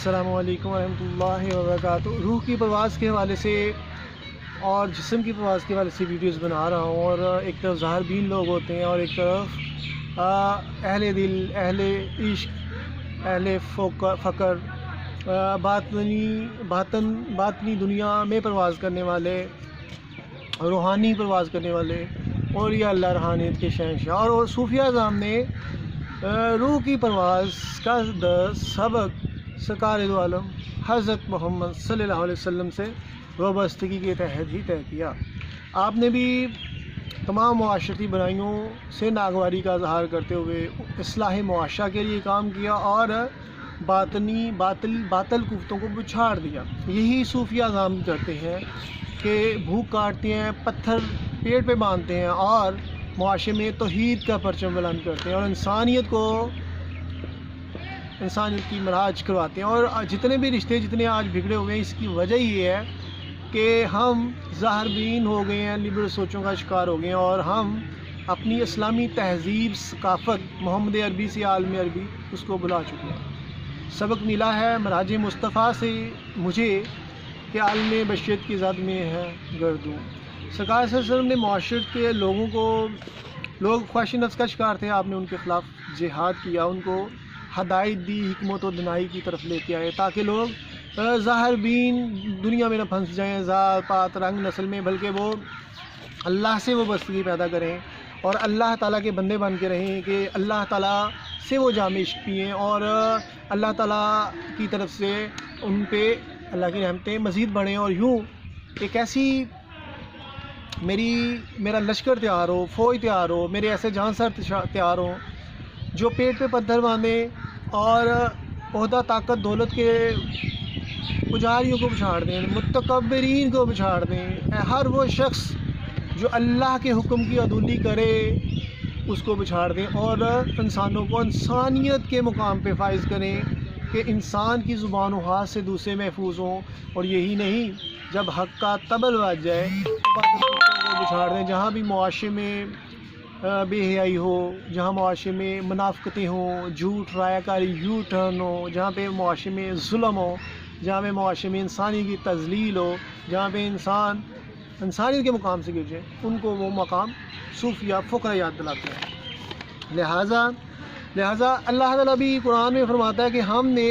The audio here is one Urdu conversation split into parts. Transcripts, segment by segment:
السلام علیکم ورحمۃ اللہ وبرکاتہ۔ روح کی پرواز کے حوالے سے اور جسم کی پرواز کے حوالے سے ویڈیوز بنا رہا ہوں، اور ایک طرف ظاہر بین لوگ ہوتے ہیں اور ایک طرف اہل دل، اہل عشق، اہل فقر، باطنی دنیا میں پرواز کرنے والے، روحانی پرواز کرنے والے، اور یہ اللہ روحانیت کے شہنشاہ اور صوفیہ اعظام نے روح کی پرواز کا سبق سرکار دو عالم حضرت محمد صلی اللہ علیہ وسلم سے وابستگی کے تحت ہی طے کیا۔ آپ نے بھی تمام معاشرتی برائیوں سے ناگواری کا اظہار کرتے ہوئے اصلاح معاشرہ کے لیے کام کیا اور باطل قوتوں کو بچھاڑ دیا۔ یہی صوفیہ اعظام کرتے ہیں کہ بھوک کاٹتے ہیں، پتھر پیٹ پہ باندھتے ہیں اور معاشرے میں توحید کا پرچم بلند کرتے ہیں اور انسانیت کی معراج کرواتے ہیں۔ اور جتنے بھی رشتے جتنے آج بگڑے ہوئے ہیں، اس کی وجہ یہ ہے کہ ہم ظاہر بین ہو گئے ہیں، لبرل سوچوں کا شکار ہو گئے ہیں، اور ہم اپنی اسلامی تہذیب، ثقافت، محمد عربی سے عالم عربی، اس کو بلا چکے ہیں۔ سبق ملا ہے مراج مصطفیٰ سے مجھے کہ عالم بشریت کی زد میں ہے گردوں۔ سرکار صلی اللہ علیہ وسلم نے معاشرت کے لوگ خواہش نفس کا شکار تھے، آپ نے ان کے خلاف جہاد کیا، ان کو ہدایت دی، حکمت و دنائی کی طرف لے کے آئے تاکہ لوگ ظاہر بین دنیا میں نہ پھنس جائیں، ذات پات رنگ نسل میں، بلکہ وہ اللہ سے وابستگی پیدا کریں اور اللہ تعالیٰ کے بندے بن کے رہیں، کہ اللہ تعالیٰ سے وہ جام عشق پئیں اور اللہ تعالیٰ کی طرف سے ان پہ اللہ کی رحمتیں مزید بڑھیں، اور یوں ایک ایسی میرا لشکر تیار ہو، فوج تیار ہو، میرے ایسے جانسر تیار ہوں جو پیٹ پہ پتھر باندھیں اور عہدہ، طاقت، دولت کے پجاریوں کو بچھاڑ دیں، متکبرین کو بچھاڑ دیں، ہر وہ شخص جو اللہ کے حکم کی عدولی کرے اس کو بچھاڑ دیں، اور انسانوں کو انسانیت کے مقام پہ فائز کریں کہ انسان کی زبان و ہاتھ سے دوسرے محفوظ ہوں۔ اور یہی نہیں، جب حق کا طبل بج جائے تو باطل کو بچھاڑ دیں۔ جہاں بھی معاشرے میں بے حیائی ہو، جہاں معاشرے میں منافقتیں ہوں، جھوٹ، رائے کاری، یو ٹرن ہو، جہاں پہ معاشرے میں ظلم ہو، جہاں پہ معاشرے میں انسانی کی تذلیل ہو، جہاں پہ انسان انسانیت کے مقام سے گر جائے، ان کو وہ مقام صوفیہ فقرہ یاد دلاتے ہیں۔ لہٰذا اللہ تعالیٰ بھی قرآن میں فرماتا ہے کہ ہم نے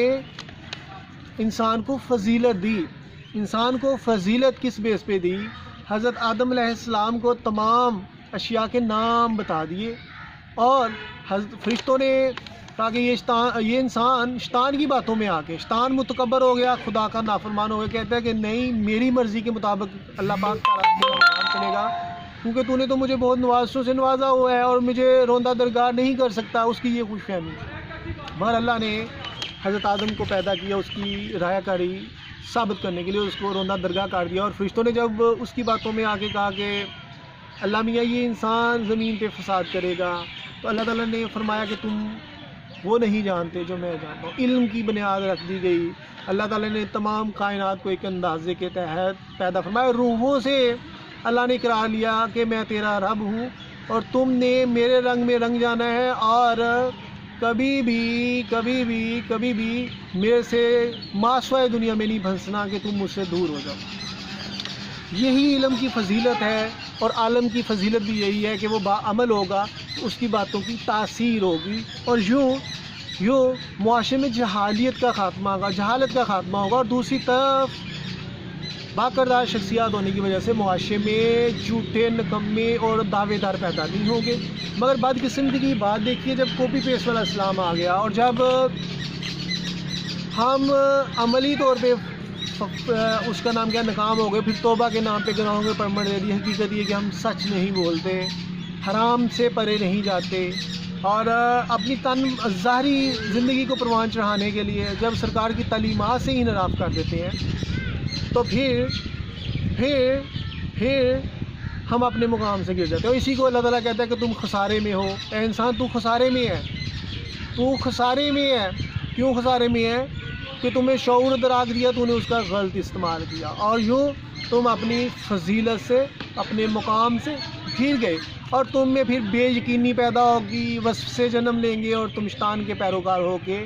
انسان کو فضیلت دی۔ انسان کو فضیلت کس بیس پہ دی؟ حضرت آدم علیہ السلام کو تمام اشیاء کے نام بتا دیے، اور فرشتوں نے کہا کہ یہ انسان شیطان کی باتوں میں آ کے شیطان متکبر ہو گیا، خدا کا نافرمان ہو گیا، کہتا ہے کہ نہیں، میری مرضی کے مطابق اللہ پاک چلے گا، کیونکہ تو نے تو مجھے بہت نوازشوں سے نوازا ہوا ہے اور مجھے روندہ درگاہ نہیں کر سکتا۔ اس کی یہ خوش فہمی تھی۔ بہر اللہ نے حضرت آدم کو پیدا کیا اس کی رعایا کاری ثابت کرنے کے لیے، اس کو روندہ درگاہ کر دیا، اور فرشتوں نے جب اس کی باتوں میں آ کے کہا کہ اللہ میاں یہ انسان زمین پہ فساد کرے گا، تو اللہ تعالیٰ نے فرمایا کہ تم وہ نہیں جانتے جو میں جانتا ہوں۔ علم کی بنیاد رکھ دی گئی۔ اللہ تعالیٰ نے تمام کائنات کو ایک اندازے کے تحت پیدا فرمایا، روحوں سے اللہ نے اقرار لیا کہ میں تیرا رب ہوں اور تم نے میرے رنگ میں رنگ جانا ہے، اور کبھی بھی میرے سے ماسوائے دنیا میں نہیں پھنسنا کہ تم مجھ سے دور ہو جاؤ۔ یہی علم کی فضیلت ہے، اور عالم کی فضیلت بھی یہی ہے کہ وہ باعمل ہوگا، اس کی باتوں کی تاثیر ہوگی، اور یوں معاشرے میں جہالت کا خاتمہ ہوگا، اور دوسری طرف باکردار شخصیات ہونے کی وجہ سے معاشرے میں جھوٹے، نکمے اور دعوے دار پیدا نہیں ہوں گے۔ مگر بدقسمتی کی بات دیکھیے، جب کاپی پیسٹ والا اسلام آ گیا اور جب ہم عملی طور پہ اس کا نام کیا ناکام ہو گئے، پھر توبہ کے نام پہ گناہوں کے پرمٹ دے دی۔ حقیقت یہ کہ ہم سچ نہیں بولتے، حرام سے پرے نہیں جاتے، اور اپنی ظاہری زندگی کو پروان چڑھانے کے لیے جب سرکار کی تعلیمات سے انحراف کر دیتے ہیں، تو پھر ہم اپنے مقام سے گر جاتے ہیں، اور اسی کو اللہ تعالیٰ کہتا ہے کہ تم خسارے میں ہو۔ اے انسان، تو خسارے میں ہے، کیوں خسارے میں ہے؟ کہ تمہیں شعور دراگ دیا، تو نے اس کا غلط استعمال کیا، اور یوں تم اپنی فضیلت سے، اپنے مقام سے گر گئے، اور تم میں پھر بے یقینی پیدا ہوگی، وصف سے جنم لیں گے، اور تم شیطان کے پیروکار ہو کے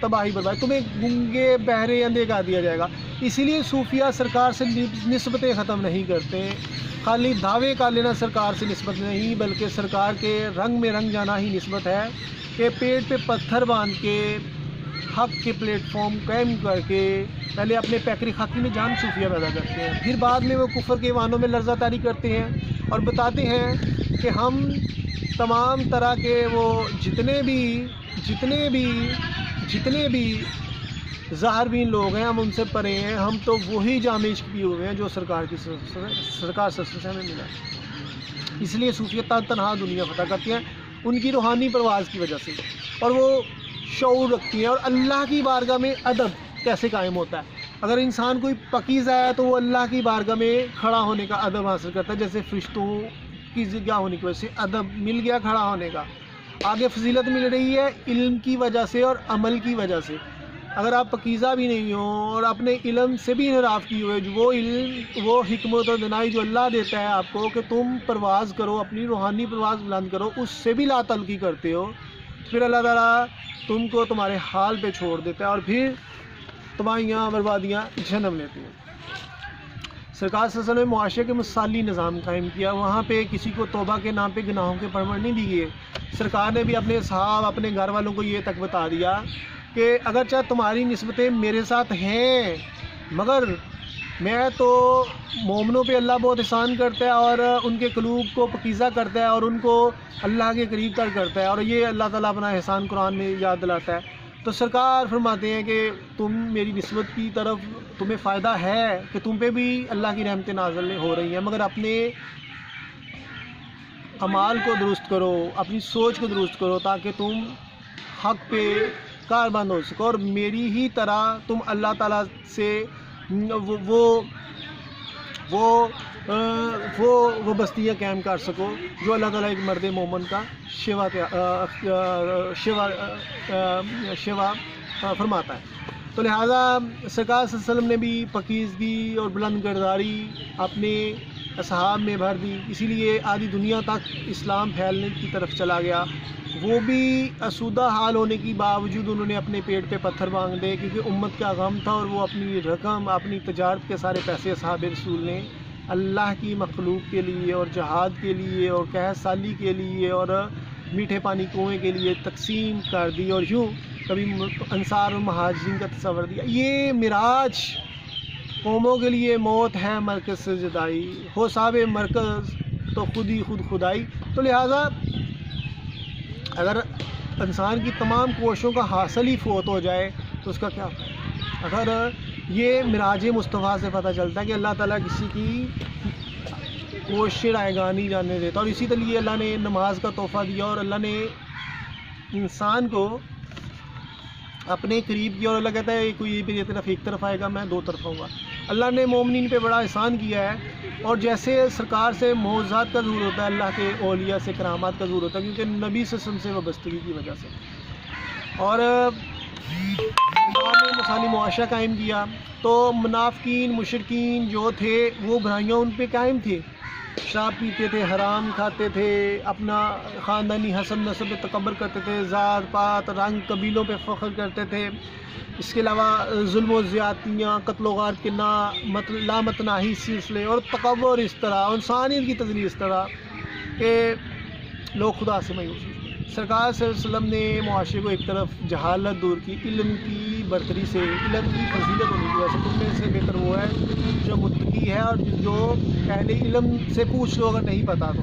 تباہی بربادی، تمہیں گنگے بہرے اندھے کر دیا جائے گا۔ اسی لیے صوفیہ سرکار سے نسبتیں ختم نہیں کرتے، خالی دعوے کر لینا سرکار سے نسبت نہیں، بلکہ سرکار کے رنگ میں رنگ جانا ہی نسبت ہے، کہ پیٹ پہ پتھر باندھ کے حق کے پلیٹ فارم قائم کر کے پہلے اپنے پیکری خاکی میں جان صوفیہ پیدا کرتے ہیں، پھر بعد میں وہ کفر کے وانوں میں لرزہ طاری کرتے ہیں اور بتاتے ہیں کہ ہم تمام طرح کے وہ جتنے بھی ظاہر بین لوگ ہیں ہم ان سے پرے ہیں، ہم تو وہی جام عشق پیے ہوئے ہیں جو سرکار سے ہمیں ملا۔ اس لیے صوفیہ تنہا دنیا فتح کرتی ہیں ان کی روحانی پرواز کی وجہ سے، اور وہ شعور رکھتی ہیں۔ اور اللہ کی بارگاہ میں ادب کیسے قائم ہوتا ہے؟ اگر انسان کوئی پاکیزہ ہے تو وہ اللہ کی بارگاہ میں کھڑا ہونے کا ادب حاصل کرتا ہے، جیسے فرشتوں کی جگہ ہونے کی وجہ سے ادب مل گیا کھڑا ہونے کا۔ آگے فضیلت مل رہی ہے علم کی وجہ سے اور عمل کی وجہ سے۔ اگر آپ پاکیزہ بھی نہیں ہوں اور اپنے علم سے بھی انحراف کی ہوئے، وہ علم وہ حکمت و دانائی جو اللہ دیتا ہے آپ کو کہ تم پرواز کرو، اپنی روحانی پرواز بلند کرو، اس سے بھی لا تعلقی کرتے ہو، پھر اللہ تعالیٰ تم کو تمہارے حال پہ چھوڑ دیتا ہے اور پھر تباہیاں بربادیاں جنم لیتی ہیں۔ سرکار صلی اللہ علیہ وسلم نے معاشرے کے مثالی نظام قائم کیا، وہاں پہ کسی کو توبہ کے نام پہ گناہوں کے پرور نہیں دی گئے۔ سرکار نے بھی اپنے صحاب اپنے گھر والوں کو یہ تک بتا دیا کہ اگرچہ تمہاری نسبتیں میرے ساتھ ہیں، مگر میں تو مومنوں پہ اللہ بہت احسان کرتا ہے اور ان کے قلوب کو پاکیزہ کرتا ہے اور ان کو اللہ کے قریب تر کرتا ہے، اور یہ اللہ تعالیٰ اپنا احسان قرآن میں یاد دلاتا ہے۔ تو سرکار فرماتے ہیں کہ تم میری نسبت کی طرف تمہیں فائدہ ہے کہ تم پہ بھی اللہ کی رحمتیں نازل ہو رہی ہیں، مگر اپنے اعمال کو درست کرو، اپنی سوچ کو درست کرو تاکہ تم حق پہ کاربند ہو سکو اور میری ہی طرح تم اللہ تعالیٰ سے وہ بستیاں قائم کر سکو جو اللہ تعالیٰ ایک مرد مومن کا شیوا فرماتا ہے۔ تو لہٰذا سرکار صلی اللہ علیہ وسلم نے بھی پاکیزگی اور بلند کرداری اپنے اصحاب میں بھر دی، اسی لیے آدھی دنیا تک اسلام پھیلنے کی طرف چلا گیا۔ وہ بھی اسودہ حال ہونے کی باوجود انہوں نے اپنے پیٹ پہ پتھر مانگ دے، کیونکہ امت کا غم تھا اور وہ اپنی رقم اپنی تجارت کے سارے پیسے اصحاب رسول نے اللہ کی مخلوق کے لیے اور جہاد کے لیے اور قحط سالی کے لیے اور میٹھے پانی کنویں کے لیے تقسیم کر دی، اور یوں کبھی انصار و مہاجرین کا تصور دیا۔ یہ معراج قوموں کے لیے موت ہے مرکز سے جدائی، ہو صاحب مرکز تو خود ہی خود خدائی۔ تو لہٰذا اگر انسان کی تمام کوششوں کا حاصل ہی فوت ہو جائے تو اس کا کیا فائدہ؟ اگر یہ معراج مصطفیٰ سے پتہ چلتا ہے کہ اللہ تعالیٰ کسی کی کوشش رائے گاہ نہیں جاننے دیتا، اور اسی طرح اللہ نے نماز کا تحفہ دیا اور اللہ نے انسان کو اپنے قریب کیا، اور اللہ کہتا ہے کوئی میری طرف ایک طرف آئے گا میں دو طرف آؤں گا۔ اللہ نے مومنین پہ بڑا احسان کیا ہے، اور جیسے سرکار سے معجزات کا ظہور ہوتا ہے، اللہ کے اولیاء سے کرامات کا ظہور ہوتا ہے، کیونکہ نبی صلی اللہ علیہ وسلم سے وابستگی کی وجہ سے، اور نے مثالی معاشرہ قائم کیا تو منافقین مشرکین جو تھے وہ برائیاں ان پہ قائم تھے، شراب پیتے تھے، حرام کھاتے تھے، اپنا خاندانی حسب نسب پہ تکبر کرتے تھے، ذات پات رنگ قبیلوں پہ فخر کرتے تھے، اس کے علاوہ ظلم و زیادتیاں، قتل و غارت کے لامتناہی سلسلے اور تکبر اس طرح، انسانیت کی تذلیل اس طرح کہ لوگ خدا سے مایوس ہوئے۔ سرکار صلی اللہ علیہ وسلم نے معاشرے کو ایک طرف جہالت دور کی، علم کی برتری سے، علم کی فضیلت ہونے کی وجہ سے تم میں سے بہتر وہ ہے جو متقی ہے اور جو اہل علم سے پوچھ لو اگر نہیں پتا تو۔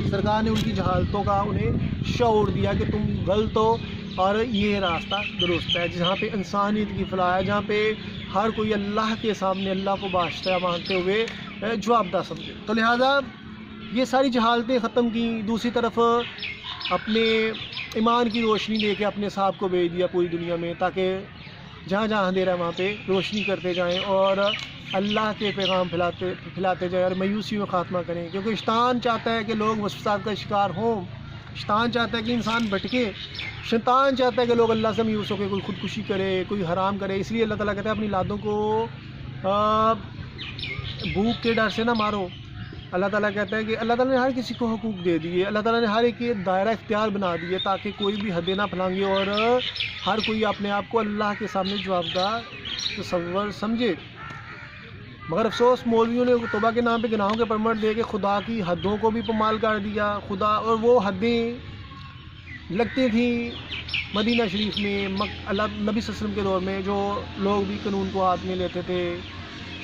سرکار نے ان کی جہالتوں کا انہیں شعور دیا کہ تم غلط ہو اور یہ راستہ درست ہے، جہاں پہ انسانیت کی فلاح ہے، جہاں پہ ہر کوئی اللہ کے سامنے اللہ کو بادشاہ مانتے ہوئے جوابدہ سمجھے۔ تو لہٰذا یہ ساری جہالتیں ختم کی، دوسری طرف اپنے ایمان کی روشنی دے کے اپنے صاحب کو بھیج دیا پوری دنیا میں، تاکہ جہاں جہاں اندھیرا ہے وہاں پہ روشنی کرتے جائیں اور اللہ کے پیغام پھیلاتے جائیں اور مایوسی میں خاتمہ کریں، کیونکہ شیطان چاہتا ہے کہ لوگ وسوسات کا شکار ہوں، شیطان چاہتا ہے کہ انسان بھٹکے، شیطان چاہتا ہے کہ لوگ اللہ سے مایوس ہو کے کوئی خودکشی کرے، کوئی حرام کرے۔ اس لیے اللہ تعالیٰ کہتا ہے اپنی لادوں کو بھوک کے ڈر سے نہ مارو، اللہ تعالیٰ کہتا ہے کہ اللہ تعالیٰ نے ہر کسی کو حقوق دے دیے، اللہ تعالیٰ نے ہر ایک کے دائرہ اختیار بنا دیے تاکہ کوئی بھی حدیں نہ پھلانگے اور ہر کوئی اپنے آپ کو اللہ کے سامنے جوابدہ تصور سمجھے۔ مگر افسوس مولویوں نے توبہ کے نام پہ گناہوں کے پرمٹ دے کے خدا کی حدوں کو بھی پامال کر دیا۔ خدا اور وہ حدیں لگتی تھیں مدینہ شریف میں اللہ نبی صلی اللہ علیہ وسلم کے دور میں، جو لوگ بھی قانون کو ہاتھ میں لیتے تھے،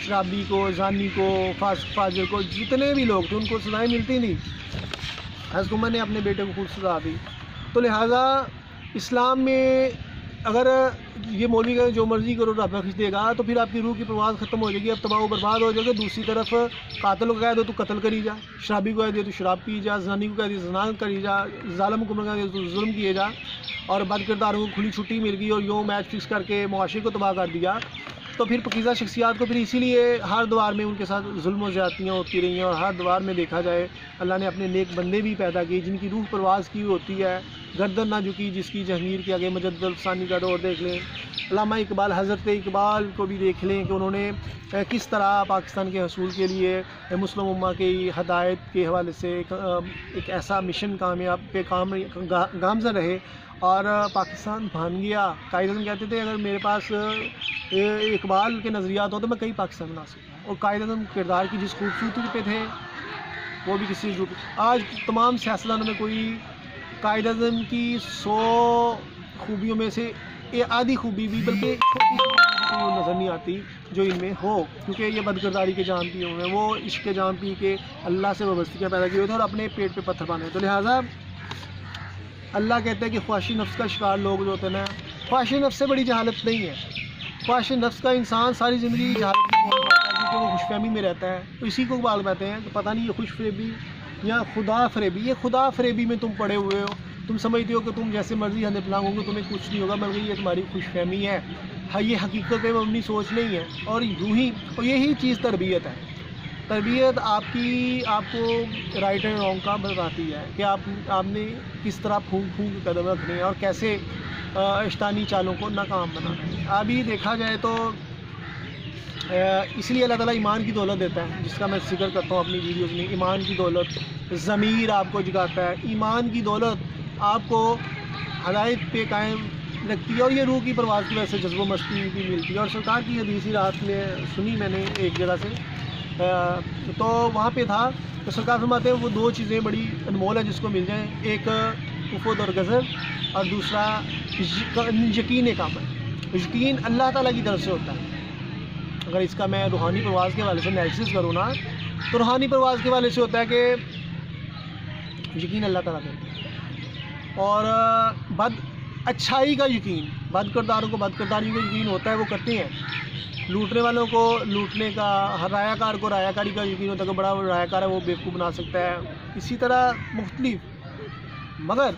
شرابی کو، زانی کو، فاسق فاجر کو، جتنے بھی لوگ تھے ان کو سزائیں ملتی نہیں۔ حضرت عمر نے اپنے بیٹے کو خود سزا دی۔ تو لہٰذا اسلام میں اگر یہ مولوی کہ جو مرضی کرو رب کھینچ دے گا تو پھر آپ کی روح کی پرواز ختم ہو جائے گی، اب تباہ و برباد ہو جائے گا۔ دوسری طرف قاتل کو کہہ دو تو قتل کری جا، شرابی کو کہہ دے تو شراب پی جا، زانی کو کہہ دے زنا کری جا، ظالم کو کہہ دے تو ظلم کیے جا، اور بد کرداروں کو کھلی چھٹی مل گئی اور یوں میچ فکس کر کے معاشرے کو تباہ کر دیا۔ تو پھر پاکیزہ شخصیات کو پھر اسی لیے ہر دوار میں ان کے ساتھ ظلم و زیادتیاں ہوتی رہی ہیں، اور ہر دوار میں دیکھا جائے اللہ نے اپنے نیک بندے بھی پیدا کیے جن کی روح پرواز کی ہوتی ہے، گردن نہ جھکی جس کی جہانگیر کے آگے مجد الفسانی کا دور دیکھ لیں۔ علامہ اقبال، حضرت اقبال کو بھی دیکھ لیں کہ انہوں نے کس طرح پاکستان کے حصول کے لیے مسلم امہ کی ہدایت کے حوالے سے ایک ایسا مشن کامیاب پہ گامزن رہے اور پاکستان بن گیا۔ قائد اعظم کہتے تھے اگر میرے پاس اقبال کے نظریات ہو تو میں کئی پاکستان بنا سکتا ہوں، اور قائد اعظم کردار کی جس خوبصورتی پہ تھے وہ بھی کسی جو آج تمام سیاستدانوں میں کوئی قائد اعظم کی 100 خوبیوں میں سے آدھی خوبی بھی بلکہ چھوٹی خوبی نظر نہیں آتی جو ان میں ہو، کیونکہ یہ بد کرداری کے جام پی ہوئے ہیں، وہ عشق کے جام پی کے اللہ سے وابستگیاں پیدا کی ہوئی تھے اور اپنے پیٹ پہ پتھر باندھے۔ تو لہٰذا اللہ کہتا ہے کہ خواہش نفس کا شکار لوگ جو ہوتے ہیں نا، خواہش نفس سے بڑی جہالت نہیں ہے۔ خواہش نفس کا انسان ساری زندگی جہالت میں رہتا ہے کیونکہ وہ خوش فہمی میں رہتا ہے، تو اسی کو بال کہتے ہیں کہ پتہ نہیں یہ خوش فریبی یا خدا فریبی۔ یہ خدا فریبی میں تم پڑے ہوئے ہو، تم سمجھتے ہو کہ تم جیسے مرضی ہندے پلانگ ہوں گے تمہیں کچھ نہیں ہوگا، مگر یہ تمہاری خوش فہمی ہے، یہ حقیقت پہ مبنی سوچ نہیں ہے۔ اور یوں ہی اور یہی چیز تربیت ہے۔ تربیت آپ کو رائٹ اینڈ رانگ کا بتاتی ہے کہ آپ نے کس طرح پھونک کے قدم رکھنے ہیں اور کیسے اشتانی چالوں کو ناکام بنانا ہے۔ ابھی دیکھا جائے تو اس لیے اللہ تعالیٰ ایمان کی دولت دیتا ہے، جس کا میں ذکر کرتا ہوں اپنی ویڈیوز میں۔ ایمان کی دولت، ضمیر آپ کو جگاتا ہے، ایمان کی دولت آپ کو ہدایت پہ قائم رکھتی ہے، اور یہ روح کی پرواز کی وجہ سے جذب و مستی بھی ملتی ہے۔ اور سرکار کی حدیث رات میں سنی میں نے ایک جگہ سے، تو وہاں پہ تھا تو سرکار فرماتے ہیں وہ 2 چیزیں بڑی انمول ہیں جس کو مل جائیں، ایک افود اور غضب، اور دوسرا یقین کامل۔ یقین اللہ تعالیٰ کی طرف سے ہوتا ہے۔ اگر اس کا میں روحانی پرواز کے حوالے سے انالیسس کروں نا تو روحانی پرواز کے حوالے سے ہوتا ہے کہ یقین اللہ تعالیٰ کرتا ہے، اور اچھائی کا یقین، بد کرداروں کو بد کرداری کا یقین ہوتا ہے، وہ کرتے ہیں۔ لوٹنے والوں کو لوٹنے کا، رایا کار کو رایا کاری کا یقین ہوتا ہے کہ بڑا رایا کار ہے وہ بیوقوف بنا سکتا ہے، اسی طرح مختلف۔ مگر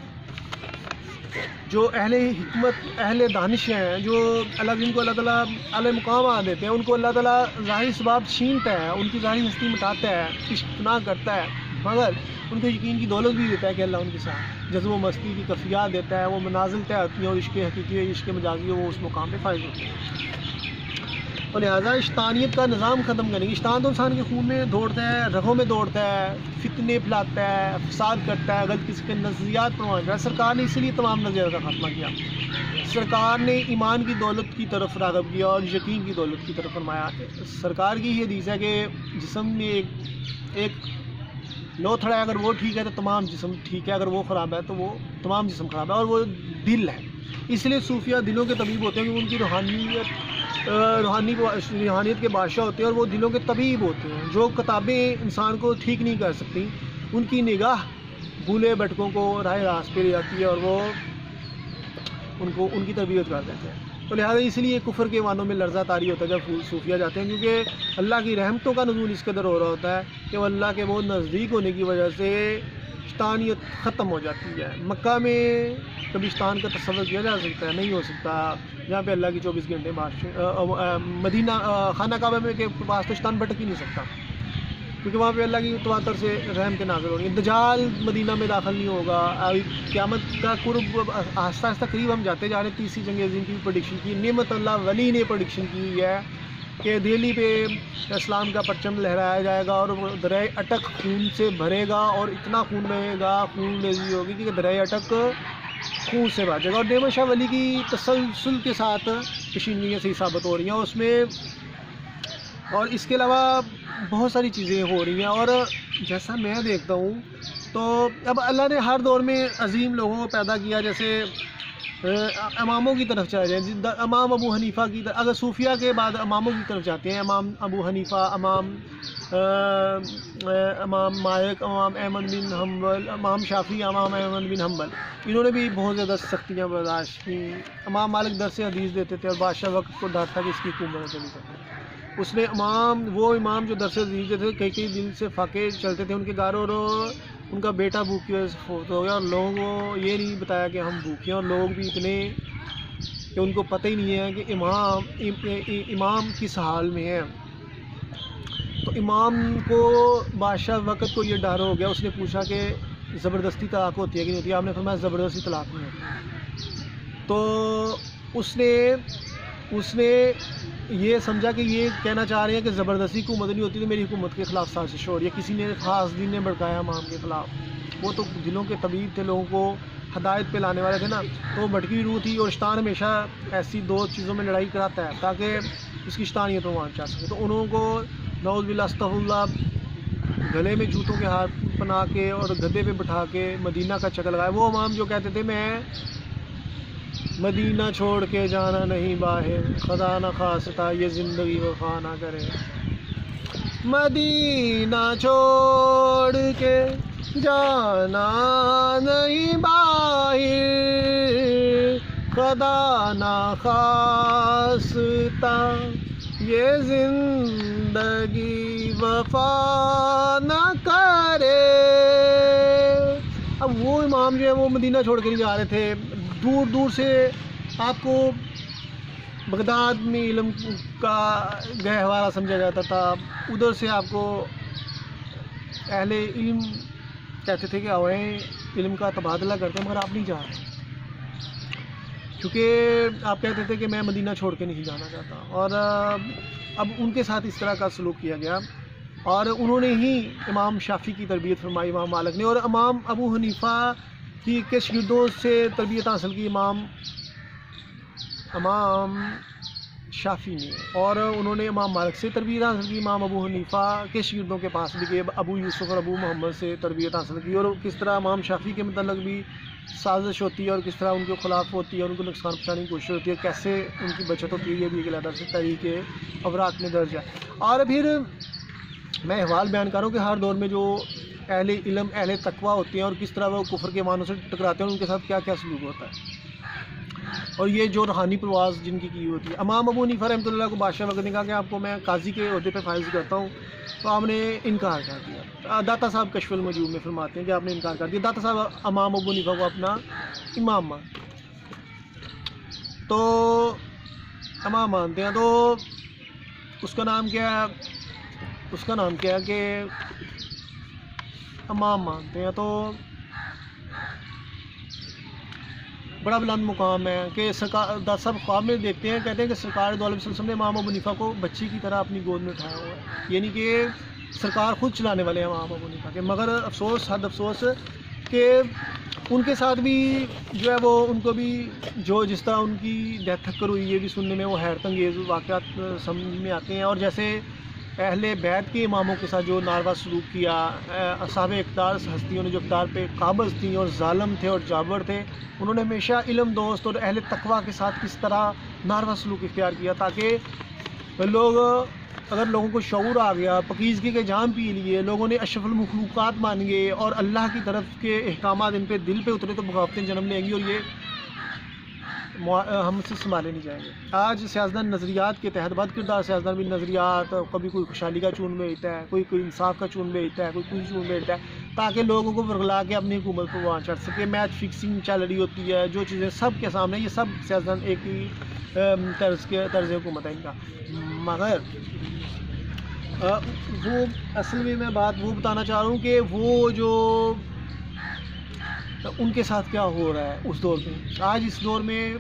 جو اہل حکمت، اہل دانش ہیں، جو جن کو اللہ تعالیٰ اعلی مقام آ دیتے ہیں، ان کو اللہ تعالیٰ ظاہری اسباب چھینتا ہے، ان کی ظاہری ہستی مٹاتا ہے، عشق نہ کرتا ہے، مگر ان کو یقین کی دولت بھی دیتا ہے کہ اللہ ان کے ساتھ جذب و مستی کی کفیات دیتا ہے، وہ منازل طے ہوتی ہیں اور عشق حقیقی ہے، عشق مجازی ہے، وہ اس مقام پہ فائز ہوتے ہیں۔ اور لہٰذا اشتانیت کا نظام ختم کریں گے۔ اشتان تو انسان کے خون میں دوڑتا ہے، رگوں میں دوڑتا ہے، فتنے پھیلاتا ہے، فساد کرتا ہے، غلط قسم کے نظریات پروان کرتا ہے۔ سرکار نے اسی لیے تمام نظریات کا خاتمہ کیا۔ سرکار نے ایمان کی دولت کی طرف راغب کیا اور یقین کی دولت کی طرف فرمایا۔ سرکار کی یہ حدیث ہے کہ جسم میں ایک لوتھڑا ہے، اگر وہ ٹھیک ہے تو تمام جسم ٹھیک ہے، اگر وہ خراب ہے تو وہ تمام جسم خراب ہے، اور وہ دل ہے۔ اس لیے صوفیہ دلوں کے طبیب ہوتے ہیں، کہ ان کی روحانیت کے بادشاہ ہوتے ہیں، اور وہ دلوں کے طبیب ہوتے ہیں۔ جو کتابیں انسان کو ٹھیک نہیں کر سکتی، ان کی نگاہ بھولے بھٹکوں کو راہ راست پہ لے جاتی ہے اور وہ ان کی تربیت کر دیتے ہیں۔ تو لہٰذا اس لیے کفر کے وانوں میں لرزہ طاری ہوتا ہے جب صوفیہ جاتے ہیں، کیونکہ اللہ کی رحمتوں کا نزول اس قدر ہو رہا ہوتا ہے کہ وہ اللہ کے بہت نزدیک ہونے کی وجہ سے شیطانیت ختم ہو جاتی ہے۔ مکہ میں کبھی شیطان کا تصور کیا جا سکتا ہے؟ نہیں ہو سکتا، جہاں پہ اللہ کی 24 گھنٹے مدینہ خانہ کعبہ میں کے پاس تو شیطان بھٹک ہی نہیں سکتا، کیونکہ وہاں پہ اللہ کی تواتر سے رحم کے نازل ہو رہی ہیں۔ دجال مدینہ میں داخل نہیں ہوگا۔ ابھی قیامت کا قرب آہستہ آہستہ قریب ہم جاتے جا رہے ہیں۔ تیسری جنگ عظیم کی پریڈکشن کی، نعمت اللہ ولی نے پریڈکشن کی ہے کہ دہلی پہ اسلام کا پرچم لہرایا جائے گا اور دریائے اٹک خون سے بھرے گا اور اتنا خون بہے گا، خون ریزی ہوگی کہ دریائے اٹک خون سے بھر جائے گا. اور نعمت شاہ ولی کی تسلسل کے ساتھ پیشینگیاں صحیح ثابت ہو رہی ہیں اس میں. اور اس کے علاوہ بہت ساری چیزیں ہو رہی ہیں. اور جیسا میں دیکھتا ہوں تو اب اللہ نے ہر دور میں عظیم لوگوں کو پیدا کیا. جیسے اماموں کی طرف چلے جائیں، امام ابو حنیفہ کی طرف، اگر صوفیہ کے بعد اماموں کی طرف جاتے ہیں، امام ابو حنیفہ، امام مالک، امام احمد بن حنبل، امام شافعی، امام احمد بن حنبل، انہوں نے بھی بہت زیادہ سختیاں برداشت کی. امام مالک درس حدیث دیتے تھے اور بادشاہ وقت کو ڈر تھا کہ اس کی حکومت چلی سکے. اس نے وہ امام جو درس حدیث دیتے تھے کئی دن سے فاقے چلتے تھے ان کے گھر، اور ان کا بیٹا بھوک کی وجہ سے فوت ہو گیا، اور لوگوں کو یہ نہیں بتایا کہ ہم بھوکے ہیں. اور لوگ بھی اتنے کہ ان کو پتہ ہی نہیں ہے کہ امام کس حال میں ہے. تو امام کو بادشاہ وقت کو یہ ڈر ہو گیا. اس نے پوچھا کہ زبردستی طلاق ہوتی ہے کہ نہیں ہوتی؟ آپ نے فرمایا زبردستی طلاق نہیں ہوتی. تو اس نے یہ سمجھا کہ یہ کہنا چاہ رہے ہیں کہ زبردستی حکومت نہیں ہوتی تو میری حکومت کے خلاف سازش ہو رہی ہے، کسی نے خاص دین نے بھڑکایا امام کے خلاف. وہ تو دلوں کے طبیب تھے، لوگوں کو ہدایت پہ لانے والے تھے نا. تو وہ بھٹکی روح تھی، اور شیطان ہمیشہ ایسی دو چیزوں میں لڑائی کراتا ہے تاکہ اس کی شیطانیت کو وہاں چاہ سکے. تو انہوں کو نعوذ باللہ استغفر اللہ گلے میں جوتوں کے ہار بنا کے اور گدے پہ بٹھا کے مدینہ کا چکر لگایا. وہ امام جو کہتے تھے میں مدینہ چھوڑ کے جانا نہیں باہر، خدا نہ خواستہ یہ زندگی وفا نہ کرے. مدینہ چھوڑ کے جانا نہیں باہر، خدا نہ خواستہ یہ زندگی وفا نہ کرے. اب وہ امام جو ہے وہ مدینہ چھوڑ کے نہیں جا رہے تھے. دور دور سے آپ کو بغداد میں علم کا گہوارہ سمجھا جاتا تھا، ادھر سے آپ کو اہل علم کہتے تھے کہ آئیں علم کا تبادلہ کرتے ہیں، مگر آپ نہیں جا رہے کیونکہ آپ کہتے تھے کہ میں مدینہ چھوڑ کے نہیں جانا چاہتا. اور اب ان کے ساتھ اس طرح کا سلوک کیا گیا، اور انہوں نے ہی امام شافعی کی تربیت فرمائی، امام مالک نے، اور امام ابو حنیفہ کی کے شاگردوں سے تربیت حاصل کی امام شافعی نے، اور انہوں نے امام مالک سے تربیت حاصل کی. امام ابو حنیفہ کے شاگردوں کے پاس بھی گئے، ابو یوسف اور ابو محمد سے تربیت حاصل کی. اور کس طرح امام شافعی کے متعلق بھی سازش ہوتی ہے اور کس طرح ان کے خلاف ہوتی ہے اور ان کو نقصان پہنچانے کی کوشش ہوتی ہے، کیسے ان کی بچت ہوتی ہے، یہ بھی ایک علیحدہ سے تحریک اوراق میں درج ہے. اور پھر میں احوال بیان کر رہا ہوں کہ ہر دور میں جو اہل علم، اہل تقویٰ ہوتے ہیں اور کس طرح وہ کفر کے معنوں سے ٹکراتے ہیں، ان کے ساتھ کیا کیا سلوک ہوتا ہے، اور یہ جو روحانی پرواز جن کی ہوتی ہے. امام ابو حنیفہ رحمۃ اللہ کو بادشاہ وقت نے کہا کہ آپ کو میں قاضی کے عہدے پہ فائز کرتا ہوں، تو آپ نے انکار کر دیا. داتا صاحب کشف المجوب میں فرماتے ہیں کہ آپ نے انکار کر دیا. داتا صاحب امام ابو حنیفہ کو اپنا امام مانتے، تو امام مانتے ہیں، تو اس کا نام کیا ہے کہ امام مانتے ہیں. تو بڑا بلند مقام ہے کہ سرکار داتا صاحب خواب میں دیکھتے ہیں، کہتے ہیں کہ سرکار دو عالم صلی اللہ علیہ وسلم نے امام ابو حنیفہ کو بچی کی طرح اپنی گود میں اٹھایا ہوا ہے، یعنی کہ سرکار خود چلانے والے ہیں امام ابو حنیفہ کے. مگر افسوس، حد افسوس کہ ان کے ساتھ بھی جو ہے وہ ان کو بھی جو جس طرح ان کی ڈیتھ تھکر ہوئی، یہ بھی سننے میں وہ حیرت انگیز واقعات سمجھ میں آتے ہیں. اور جیسے اہل بیت کے اماموں کے ساتھ جو ناروا سلوک کیا، اصحاب اقتدار ہستیوں نے جو اقتدار پہ قابض تھیں اور ظالم تھے اور جابر تھے، انہوں نے ہمیشہ علم دوست اور اہل تقویٰ کے ساتھ کس طرح ناروا سلوک اختیار کیا، تاکہ اگر لوگوں کو شعور آ گیا، پاکیزگی کے جام پی لیے، لوگوں نے اشرف المخلوقات مان گئے اور اللہ کی طرف کے احکامات ان پہ دل پہ اترے، تو بغاوتیں جنم لیں گی اور یہ ہم سے سنبھالے نہیں جائیں گے. آج سیاستدان نظریات کے تحت بد کردار سیاستدان بھی نظریات، کبھی کوئی خوشحالی کا چون بھیجتا ہے، کوئی انصاف کا چون بھیجتا ہے، کوئی چون بھیجتا ہے، تاکہ لوگوں کو ورگلا کے اپنی حکومت کو وہاں چڑھ سکے. میچ فکسنگ چل رہی ہوتی ہے، جو چیزیں سب کے سامنے، یہ سب سیاستدان ایک ہی طرز حکومت ہے ان کا. مگر وہ اصل میں بات وہ بتانا چاہ رہا ہوں کہ وہ جو ان کے ساتھ کیا ہو رہا ہے اس دور میں. آج اس دور میں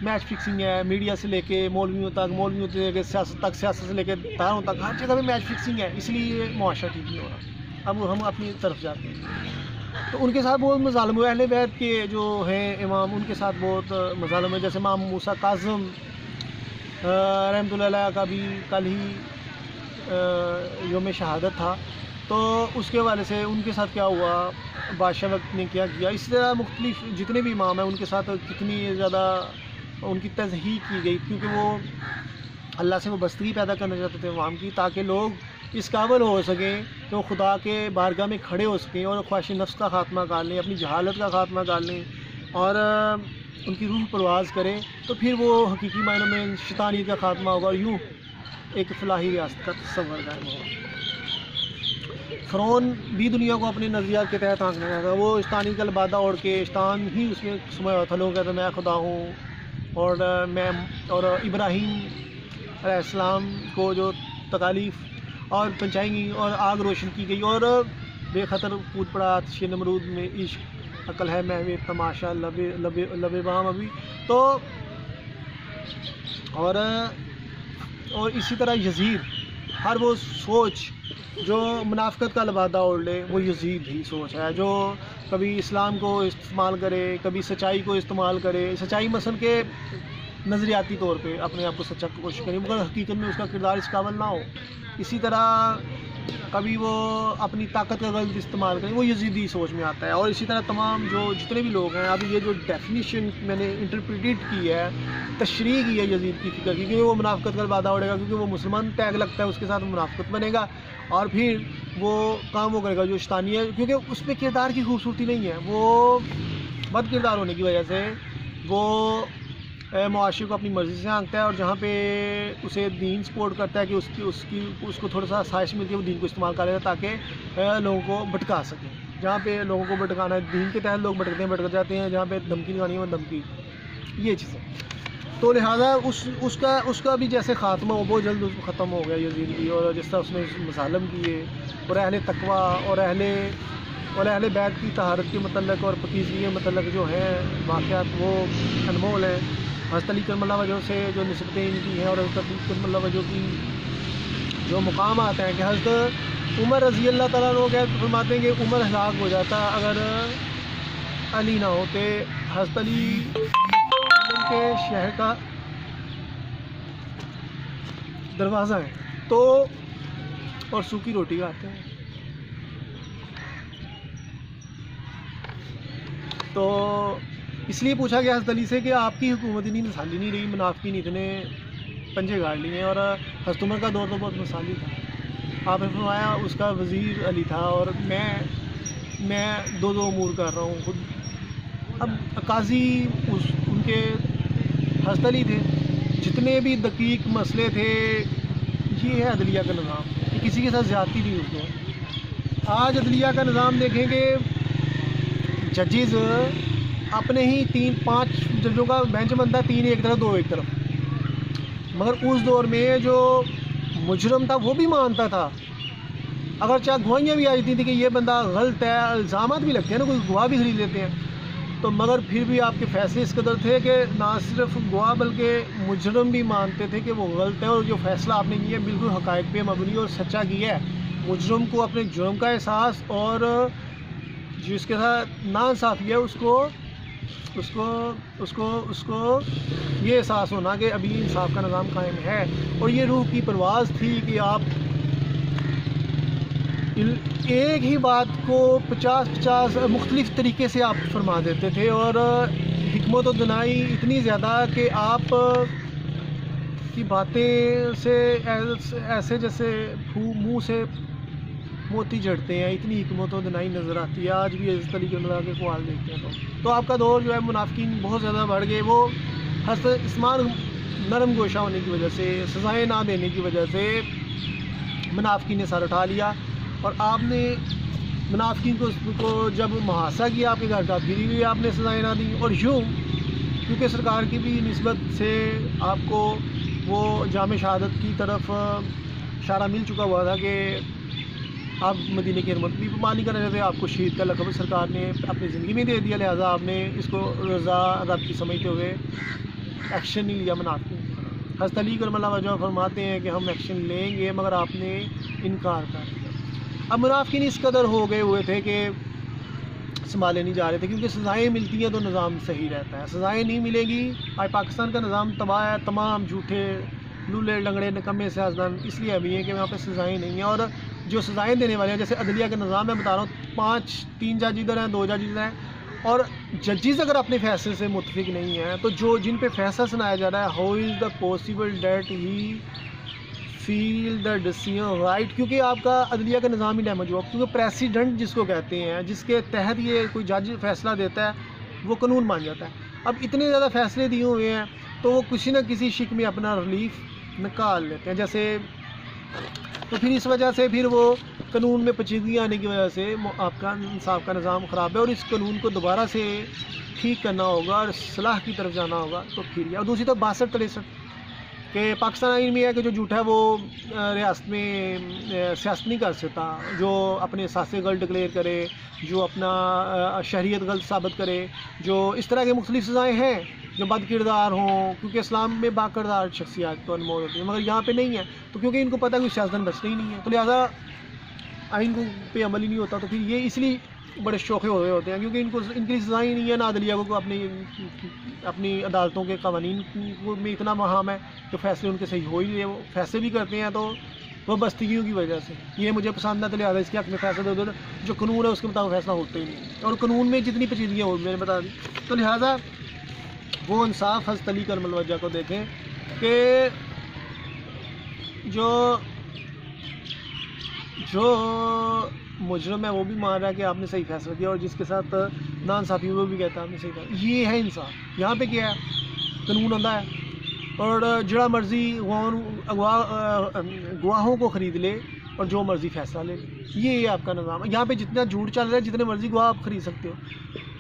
میچ فکسنگ ہے، میڈیا سے لے کے مولویوں تک، مولویوں سے لے کے سیاست تک، سیاست سے لے کے داروں تک، ہر جگہ پہ میچ فکسنگ ہے، اس لیے یہ معاشرہ ٹھیک نہیں ہو رہا۔ اب ہم اپنی طرف جاتے ہیں تو ان کے ساتھ بہت مظالم ہوئے، اہل بیت کے جو ہیں امام ان کے ساتھ بہت مظالم ہے، جیسے امام موسیٰ کاظم رحمۃ اللہ علیہ کا بھی کل ہی یوم شہادت تھا، تو اس کے حوالے سے ان کے ساتھ کیا ہوا، بادشاہ وقت نے کیا کیا، اسی طرح مختلف جتنے بھی امام ہیں ان کے ساتھ کتنی زیادہ ان کی تضحیق کی گئی، کیونکہ وہ اللہ سے وابستگی پیدا کرنا چاہتے تھے عوام کی، تاکہ لوگ اس قابل ہو سکیں کہ وہ خدا کے بارگاہ میں کھڑے ہو سکیں اور خواہش نفس کا خاتمہ کر لیں، اپنی جہالت کا خاتمہ کر لیں اور ان کی روح پرواز کریں، تو پھر وہ حقیقی معنوں میں شیطانیت کا خاتمہ ہوگا اور یوں ایک فلاحی ریاست کا تصور قائم ہوگا۔ فرعون بھی دنیا کو اپنے نظریات کے تحت آنکھنے لگا، وہ شیطانی کا لبادہ اوڑھ کے، شیطان ہی اس میں سمایا ہوا تھا، لوگ کہتے ہیں میں خدا ہوں، اور ابراہیم علیہ السلام کو جو تکالیف اور پہنچائی گئی اور آگ روشن کی گئی اور بے خطر کود پڑا آتش نمرود میں، عشق عقل ہے محو تماشا لب بام ابھی، تو اور اسی طرح یزید، ہر وہ سوچ جو منافقت کا لبادہ اوڑھ لے وہ یزید ہی سوچ ہے، جو کبھی اسلام کو استعمال کرے، کبھی سچائی کو استعمال کرے، سچائی مثلا کہ نظریاتی طور پہ اپنے آپ کو سچا کوشش کرے مگر حقیقت میں اس کا کردار اس قابل نہ ہو، اسی طرح کبھی وہ اپنی طاقت کا غلط استعمال کریں، وہ یزیدی سوچ میں آتا ہے۔ اور اسی طرح تمام جو جتنے بھی لوگ ہیں، اب یہ جو ڈیفینیشن میں نے انٹرپریٹ کی ہے، تشریح کی ہے یزید کی فکر کی، کہ وہ منافقت کا لبادہ اڑے گا، کیونکہ وہ مسلمان ٹیگ لگتا ہے اس کے ساتھ منافقت بنے گا، اور پھر وہ کام وہ کرے گا جو شیطانی ہے، کیونکہ اس میں کردار کی خوبصورتی نہیں ہے، وہ بد کردار ہونے کی وجہ سے وہ معاشرے کو اپنی مرضی سے آنکتا ہے، اور جہاں پہ اسے دین سپورٹ کرتا ہے کہ اس کو تھوڑا سا آسائش ملتی ہے، وہ دین کو استعمال کر لیتا ہے تاکہ لوگوں کو بھٹکا سکے، جہاں پہ لوگوں کو بھٹکانا ہے دین کے تحت لوگ بھٹک جاتے ہیں، جہاں پہ دھمکی لگانی ہے وہ دھمکی، یہ چیزیں، تو لہٰذا اس کا بھی جیسے خاتمہ ہو بہت جلد ختم ہو گیا یزید بھی، اور جس طرح اس نے مظالم کیے اور اہل تقویٰ اور اہل بیت کی طہارت کے متعلق اور پاکیزگی کے متعلق جو ہیں واقعات وہ انمول ہیں۔ حضرت علی کرم اللہ وجہ سے جو نسبتیں ان کی ہیں اور حضرت علی کرم اللہ وجہ کی جو مقامات ہیں، کہ حضرت عمر رضی اللہ تعالیٰ عنہ فرماتے ہیں کہ عمر ہلاک ہو جاتا اگر علی نہ ہوتے۔ حضرت علی کے شہر کا دروازہ ہے تو اور سوکھی روٹی کھاتے ہیں، تو اس لیے پوچھا گیا حضرت علی سے کہ آپ کی حکومت اتنی مثالی نہیں رہی، منافقین اتنے پنجے گاڑ لیے ہیں، اور حضرت عمر کا دور تو بہت مثالی تھا۔ آپ نے فرمایا اس کا وزیر علی تھا اور میں دو امور کر رہا ہوں خود۔ اب قاضی ان کے حضرت علی تھے، جتنے بھی دقیق مسئلے تھے، یہ ہے عدلیہ کا نظام، کہ کسی کے ساتھ زیادتی نہیں ہوتی ہے۔ آج عدلیہ کا نظام دیکھیں کہ ججز اپنے ہی 3-5 ججوں کا بینچ بنتا ہے، 3 ایک طرف 2 ایک طرف، مگر اس دور میں جو مجرم تھا وہ بھی مانتا تھا، اگر چاہے گواہیاں بھی آ جاتی تھیں کہ یہ بندہ غلط ہے، الزامات بھی لگتے ہیں نا، کوئی گواہ بھی خرید لیتے ہیں، تو مگر پھر بھی آپ کے فیصلے اس قدر تھے کہ نہ صرف گواہ بلکہ مجرم بھی مانتے تھے کہ وہ غلط ہے، اور جو فیصلہ آپ نے کیا ہے بالکل حقائق پہ مبنی اور سچا کیا ہے۔ مجرم کو اپنے جرم کا احساس اور جس کے ساتھ ناانصافی ہے اس کو یہ احساس ہونا کہ ابھی انصاف کا نظام قائم ہے، اور یہ روح کی پرواز تھی کہ آپ ایک ہی بات کو 50 مختلف طریقے سے آپ فرما دیتے تھے، اور حکمت و دانائی اتنی زیادہ کہ آپ کی باتیں سے ایسے جیسے منہ سے موتی جھڑتے ہیں، اتنی حکمت و دانائی نظر آتی ہے۔ آج بھی حضرت علی کرم اللہ کے قوال دیکھتے ہیں تو آپ کا دور جو ہے منافقین بہت زیادہ بڑھ گئے، وہ حضرت عثمان نرم گوشہ ہونے کی وجہ سے، سزائیں نہ دینے کی وجہ سے منافقین نے سر اٹھا لیا، اور آپ نے منافقین کو جب محاصہ کیا آپ کے گھر کا، پھر بھی آپ نے سزائیں نہ دی، اور یوں کیونکہ سرکار کی بھی نسبت سے آپ کو وہ جامع شہادت کی طرف اشارہ مل چکا ہوا تھا کہ آپ مدینے کی حرمت بھی پامال نہیں کرنا چاہتے، آپ کو شہید کا لقب سرکار نے اپنی زندگی میں دے دیا، لہٰذا آپ نے اس کو رضا رب کی سمجھتے ہوئے ایکشن نہیں لیا منافقین کی طرف۔ حضرت علی کرم اللہ وجہہ فرماتے ہیں کہ ہم ایکشن لیں گے مگر آپ نے انکار کر دیا۔ اب منافقین اس قدر ہو گئے ہوئے تھے کہ سنبھالے نہیں جا رہے تھے، کیونکہ سزائیں ملتی ہیں تو نظام صحیح رہتا ہے، سزائیں نہیں ملیں گی آج پاکستان کا نظام تباہ ہے، تمام جھوٹے لولے لنگڑے نکمے سیاستدان اس لیے ابھی ہیں کہ وہاں پہ سزائیں نہیں ہیں، اور جو سزائیں دینے والے ہیں جیسے عدلیہ کا نظام میں بتا رہا ہوں، 3 جج ادھر ہیں، 2 جج ادھر ہیں، اور ججز اگر اپنے فیصلے سے متفق نہیں ہیں تو جن پہ فیصلہ سنایا جا رہا ہے، how is the possible that he feel the decision right, کیونکہ آپ کا عدلیہ کا نظام ہی ڈیمیج ہوا، کیونکہ پریسیڈنٹ جس کو کہتے ہیں، جس کے تحت یہ کوئی جج فیصلہ دیتا ہے وہ قانون مان جاتا ہے۔ اب اتنے زیادہ فیصلے دیے ہوئے ہیں تو وہ کسی نہ کسی شک میں اپنا ریلیف نکال لیتے ہیں، جیسے تو پھر اس وجہ سے پھر وہ قانون میں پیچیدگی آنے کی وجہ سے آپ کا انصاف کا نظام خراب ہے، اور اس قانون کو دوبارہ سے ٹھیک کرنا ہوگا اور صلاح کی طرف جانا ہوگا تو پھر یہ۔ اور دوسری طرف 62-63 کہ پاکستان آئین میں ہے کہ جو جھوٹا ہے وہ ریاست میں سیاست نہیں کر سکتا، جو اپنے اثاثے غلط ڈکلیئر کرے، جو اپنا شہریت غلط ثابت کرے، جو اس طرح کے مختلف سزائیں ہیں، جو بد کردار ہوں، کیونکہ اسلام میں با کردار شخصیات کو انمول ہوتی ہیں، مگر یہاں پہ نہیں ہے، تو کیونکہ ان کو پتہ ہے کہ سیاستدان بچتے ہی نہیں ہے، تو لہٰذا آئین کو پہ عمل ہی نہیں ہوتا، تو پھر یہ اس لیے بڑے شوخے ہو رہے ہوتے ہیں، کیونکہ ان کی سزائیں نہیں ہے، نہ عدلیہ کو اپنی عدالتوں کے قوانین میں اتنا مہام ہے کہ فیصلے ان کے صحیح ہو ہی نہیں، وہ فیصلے بھی کرتے ہیں تو وہ بستگیوں کی وجہ سے، یہ مجھے پسند ہے تو لہٰذا اس کے حق میں فیصلہ دے دو، جو قانون ہے اس کے مطابق فیصلہ ہوتا ہی نہیں، اور قانون میں جتنی پیچیدگیاں ہوگی میں نے بتا دی، تو لہٰذا وہ انصاف حضرت علی کرم اللہ وجہہ کو دیکھیں کہ جو مجرم ہے وہ بھی مان رہا ہے کہ آپ نے صحیح فیصلہ کیا، اور جس کے ساتھ ناانصافی وہ بھی کہتا ہے آپ نے صحیح فیصلہ، یہ ہے انصاف۔ یہاں پہ کیا ہے، قانون آندہ ہے اور جڑا مرضی گواہوں کو خرید لے اور جو مرضی فیصلہ لے لے، یہ ہے آپ کا نظام۔ یہاں پہ جتنا جھوٹ چل رہا ہے، جتنے مرضی گواہ آپ خرید سکتے ہو،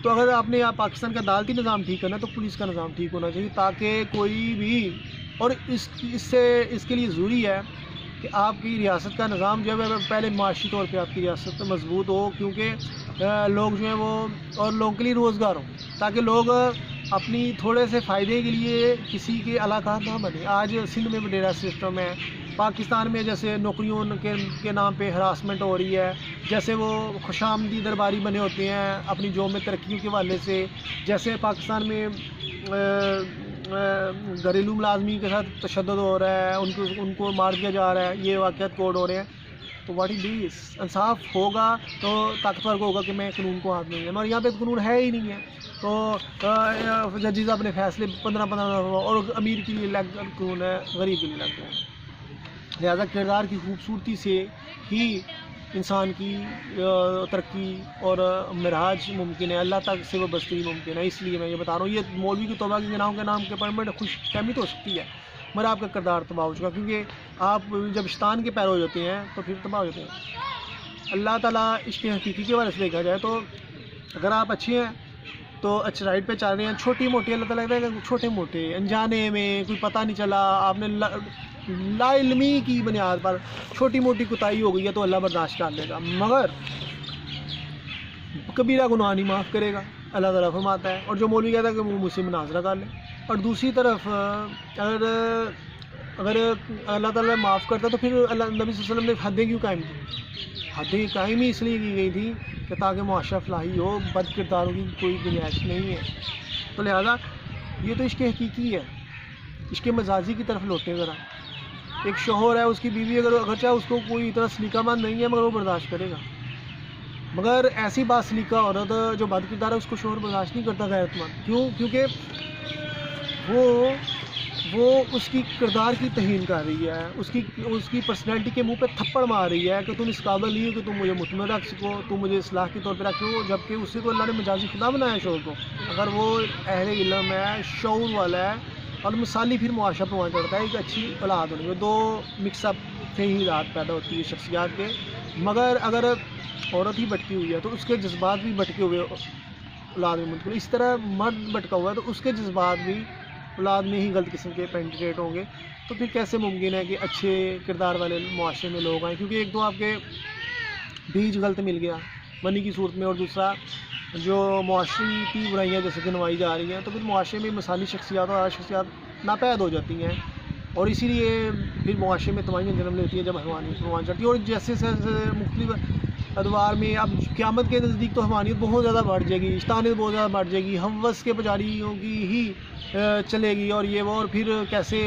تو اگر آپ نے پاکستان کا عدالتی نظام ٹھیک کرنا ہے تو پولیس کا نظام ٹھیک ہونا چاہیے، تاکہ کوئی بھی، اور اس کے لیے ضروری ہے کہ آپ کی ریاست کا نظام جو ہے پہلے معاشی طور پہ آپ کی ریاست مضبوط ہو، کیونکہ لوگ جو ہیں وہ، اور لوگوں کے لیے روزگار ہو، تاکہ لوگ اپنی تھوڑے سے فائدے کے لیے کسی کے علاقہ نہ بنے۔ آج سندھ میں وڈیرا سسٹم ہے، پاکستان میں جیسے نوکریوں کے نام پہ ہراسمنٹ ہو رہی ہے، جیسے وہ خوش آمدی درباری بنے ہوتے ہیں اپنی جاب میں ترقیوں کے حوالے سے، جیسے پاکستان میں گھریلو ملازمین کے ساتھ تشدد ہو رہا ہے، ان کو مار دیا جا رہا ہے، یہ واقعات کوڈ ہو رہے ہیں، تو واٹ از دس؟ انصاف ہوگا تو طاقتور کو ہوگا کہ میں قانون کو ہاتھ نہیں ہے، مگر یہاں پہ قانون ہے ہی نہیں ہے، تو ججز اپنے فیصلے 15 اور امیر کے لیے الگ قانون ہے، غریب کے لیے الگ ہے۔ لہذا کردار کی خوبصورتی سے ہی انسان کی ترقی اور معراج ممکن ہے، اللہ تک سے وہ بستی ممکن ہے، اس لیے میں یہ بتا رہا ہوں۔ یہ مولوی کی توبہ کی گناہوں کے نام کے پر خوش فہمی تو ہو سکتی ہے، مگر آپ کا کردار تباہ ہو چکا، کیونکہ آپ جب شیطان کے پیرو ہو جاتے ہیں تو پھر تباہ ہو جاتے ہیں۔ اللہ تعالیٰ عشق حقیقی کے بارے سے دیکھا جائے تو اگر آپ اچھے ہیں تو اچھے رائٹ پہ چل رہے ہیں، چھوٹی موٹی اللہ تعالیٰ کہتا ہے کہ چھوٹے موٹے انجانے میں کوئی پتہ نہیں چلا، آپ نے لا علمی کی بنیاد پر چھوٹی موٹی کوتاہی ہو گئی ہے تو اللہ برداشت کر لے گا، مگر کبیرہ گناہ نہیں معاف کرے گا، اللہ تعالیٰ فرماتا ہے۔ اور جو مولوی کہتا ہے کہ وہ مجھ سے مناظرہ کر لے، اور دوسری طرف اگر اللہ تعالیٰ معاف کرتا تو پھر نبی صلی اللہ علیہ وسلم نے حدیں کیوں قائم کی؟ حدیں قائم ہی اس لیے کی گئی تھی کہ تاکہ معاشرہ فلاحی ہو، بد کرداروں کی کوئی گنجائش نہیں ہے، تو لہذا یہ تو عشق حقیقی ہے۔ عشق مزاجی کی طرف لوٹیں ذرا، ایک شوہر ہے، اس کی بیوی اگرچہ اس کو کوئی اتنا سلیقہ مند نہیں ہے مگر وہ برداشت کرے گا، مگر ایسی بات سلیقہ عورت جو بد کردار ہے اس کو شوہر برداشت نہیں کرتا، غیرت مند، کیوں؟ کیونکہ وہ اس کی کردار کی توہین کر رہی ہے، اس کی پرسنالٹی کے منہ پہ تھپڑ مار رہی ہے کہ تم اس قابل نہیں ہو کہ تم مجھے مطمئن رکھ سکو، تم مجھے اصلاح کے طور پہ رکھ سکو، جبکہ اسی کو اللہ نے مجازی خدا بنایا شوہر کو۔ اگر وہ اہل علم ہے، شعور والا ہے اور مثالی پھر معاشرہ پہ وہاں چڑھتا ہے، ایک اچھی اولاد ہونے میں 2 مکس اپ سے ہی رات پیدا ہوتی ہے شخصیات کے، مگر اگر عورت ہی بھٹکی ہوئی ہے تو اس کے جذبات بھی بھٹکے ہوئے اولاد میں منتقل، اس طرح مرد بھٹکا ہوا ہے تو اس کے جذبات بھی اولاد میں ہی غلط قسم کے پینٹریٹ ہوں گے، تو پھر کیسے ممکن ہے کہ اچھے کردار والے معاشرے میں لوگ آئیں؟ کیونکہ ایک تو آپ کے بیج غلط مل گیا، منی کی صورت میں، اور دوسرا جو معاشرتی برائیاں جیسے کہ نمائی جا رہی ہیں، تو پھر معاشرے میں مثالی شخصیات اور اعلیٰ شخصیات ناپید ہو جاتی ہیں، اور اسی لیے پھر معاشرے میں تباہیاں جنم لیتی ہیں جب حیوانیت پروان چڑھتی ہے. اور جیسے مختلف ادوار میں اب قیامت کے نزدیک تو حیوانیت بہت زیادہ بڑھ جائے گی، شیطانیت بہت زیادہ بڑھ جائے گی، ہوس کے پجاریوں کی ہی چلے گی، اور یہ وہ، اور پھر کیسے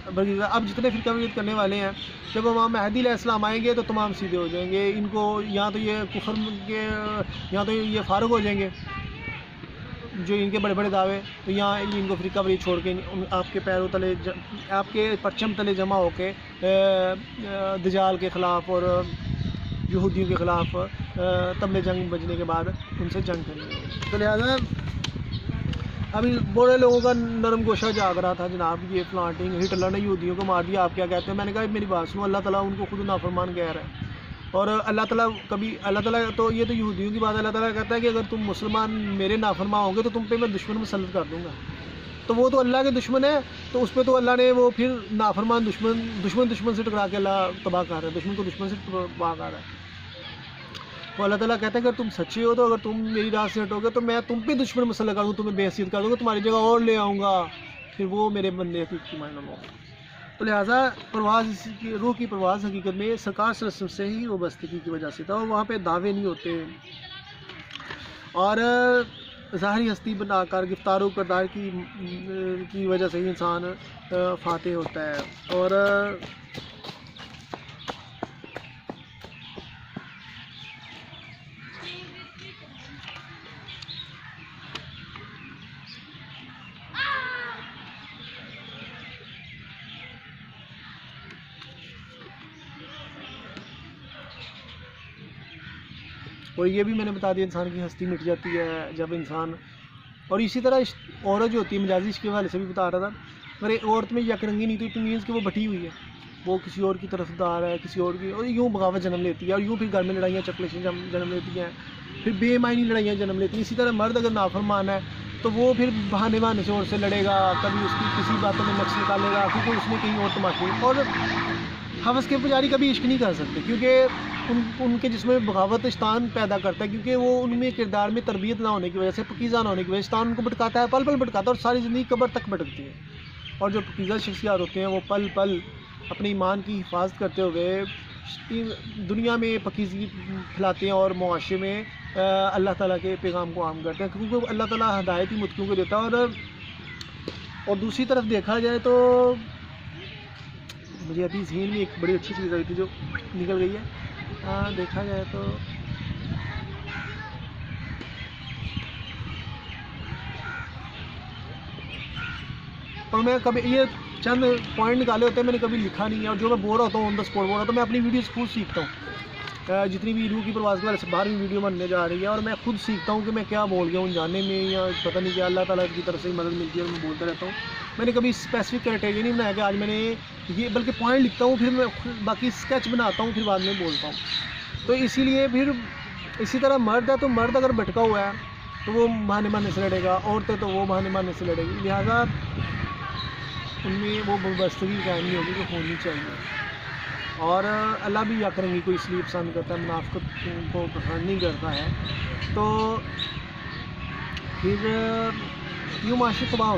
اب جتنے فرقہ کرنے والے ہیں، جب امام مہدی علیہ السلام آئیں گے تو تمام سیدھے ہو جائیں گے. ان کو یا تو یہ کفر کے، یا تو یہ فارغ ہو جائیں گے جو ان کے بڑے بڑے دعوے، تو یہاں ان کو فرقہ واریت چھوڑ کے آپ کے پیروں تلے، آپ کے پرچم تلے جمع ہو کے دجال کے خلاف اور یہودیوں کے خلاف طبل جنگ بجنے کے بعد ان سے جنگ کریں گے. تو لہٰذا ابھی بڑے لوگوں کا نرم گوشہ جاگ رہا تھا، جناب یہ فلانٹنگ ہٹلر نے یہودیوں کو مار دیا، آپ کیا کہتے ہیں؟ میں نے کہا میری بات سنو، اللہ تعالیٰ ان کو خود نافرمان کہہ رہا ہے، اور اللہ تعالیٰ تو یہ تو یہودیوں کی بات ہے. اللہ تعالیٰ کہتا ہے کہ اگر تم مسلمان میرے نافرمان ہوں گے تو تم پہ میں دشمن مسلط کر دوں گا. تو وہ تو اللہ کے دشمن ہے، تو اس پہ تو اللہ نے وہ پھر نافرمان دشمن سے ٹکرا کے اللہ تباہ کر رہا ہے، دشمن کو دشمن سے تباہ کر رہا ہے. تو اللہ تعالیٰ کہتا ہے اگر تم سچے ہو تو اگر تم میری راہ سے ہٹو گے تو میں تم پہ دشمن مسلط کر دوں، تمہیں بے حیثیت کر دوں گا، تمہاری جگہ اور لے آؤں گا، پھر وہ میرے بندے حقیقی معنوں میں. تو لہٰذا پرواز کی روح کی پرواز حقیقت میں سرکار صلی اللہ علیہ وسلم سے ہی وابستگی کی وجہ سے تھا، اور وہاں پہ دعوے نہیں ہوتے، اور ظاہری ہستی بنا کر گفتار و کردار کی وجہ سے ہی انسان فاتح ہوتا ہے. اور یہ بھی میں نے بتا دیا، انسان کی ہستی مٹ جاتی ہے جب انسان، اور اسی طرح عورت جو ہوتی ہے، مجازی عشق کے حوالے سے بھی بتا رہا تھا، اگر ایک عورت میں یک رنگی نہیں تو اٹ مینس کہ وہ بٹی ہوئی ہے، وہ کسی اور کی طرف دار ہے، کسی اور کی، اور یوں بغاوت جنم لیتی ہے، اور یوں پھر گھر میں لڑائیاں چکلیشیں جنم لیتی ہیں، پھر بے معنی لڑائیاں جنم لیتی ہیں. اسی طرح مرد اگر نافرمان ہے تو وہ پھر بہانے سے اور سے لڑے گا، کبھی اس کی کسی باتوں میں نقص نکالے گا کیونکہ اس نے کہیں اور تماشے، اور حوث کے پجاری کبھی عشق نہیں کر سکتے کیونکہ ان کے جسم میں بغاوت شیطان پیدا کرتا ہے، کیونکہ وہ ان میں کردار میں تربیت نہ ہونے کی وجہ سے، پکیزہ نہ ہونے کی وجہ سے شیطان ان کو بھٹکاتا ہے، پل پل بھٹکاتا ہے، اور ساری زندگی قبر تک بھٹکتی ہے. اور جو پکیزہ شخصیات ہوتے ہیں وہ پل پل اپنے ایمان کی حفاظت کرتے ہوئے دنیا میں پکیزگی پھیلاتے ہیں اور معاشرے میں اللہ تعالیٰ کے پیغام کو عام کرتے ہیں، کیونکہ اللہ تعالیٰ ہدایت ہی متقیوں کو دیتا ہے. اور دوسری طرف دیکھا جائے تو مجھے ابھی ذہن میں ایک بڑی اچھی چیز آئی تھی جو نکل گئی ہے، دیکھا جائے تو اور میں کبھی یہ چند پوائنٹ نکالے ہوتے ہیں میں نے کبھی لکھا نہیں ہے، اور جو میں بول رہا ہوتا ہوں آن دا اسپاٹ بول رہا تو میں اپنی ویڈیوز خود سیکھتا ہوں. جتنی بھی روح کی پرواز کے بارے سے 12ویں ویڈیو بننے جا رہی ہے، اور میں خود سیکھتا ہوں کہ میں کیا بول گیا ہوں جاننے میں، یا پتہ نہیں کیا اللہ تعالیٰ کی طرف سے مدد ملتی ہے اور میں بولتا رہتا ہوں. میں نے کبھی اسپیسیفک کرائٹیریا نہیں بنایا کہ آج میں نے یہ، بلکہ پوائنٹ لکھتا ہوں، پھر میں باقی اسکیچ بناتا ہوں، پھر بعد میں بولتا ہوں. تو اسی لیے پھر اسی طرح مرد ہے تو مرد اگر بھٹکا ہوا ہے تو وہ بہانے سے لڑے گا، عورتیں تو وہ بہانے سے لڑے گی، لہٰذا ان میں وہ وابستگی قائم نہیں ہوگی جو ہونی چاہیے. اور اللہ بھی یک رنگی کو اس لیے پسند کرتا ہے، منافقت کو پسند نہیں کرتا ہے. تو پھر یوں معاشی تباہ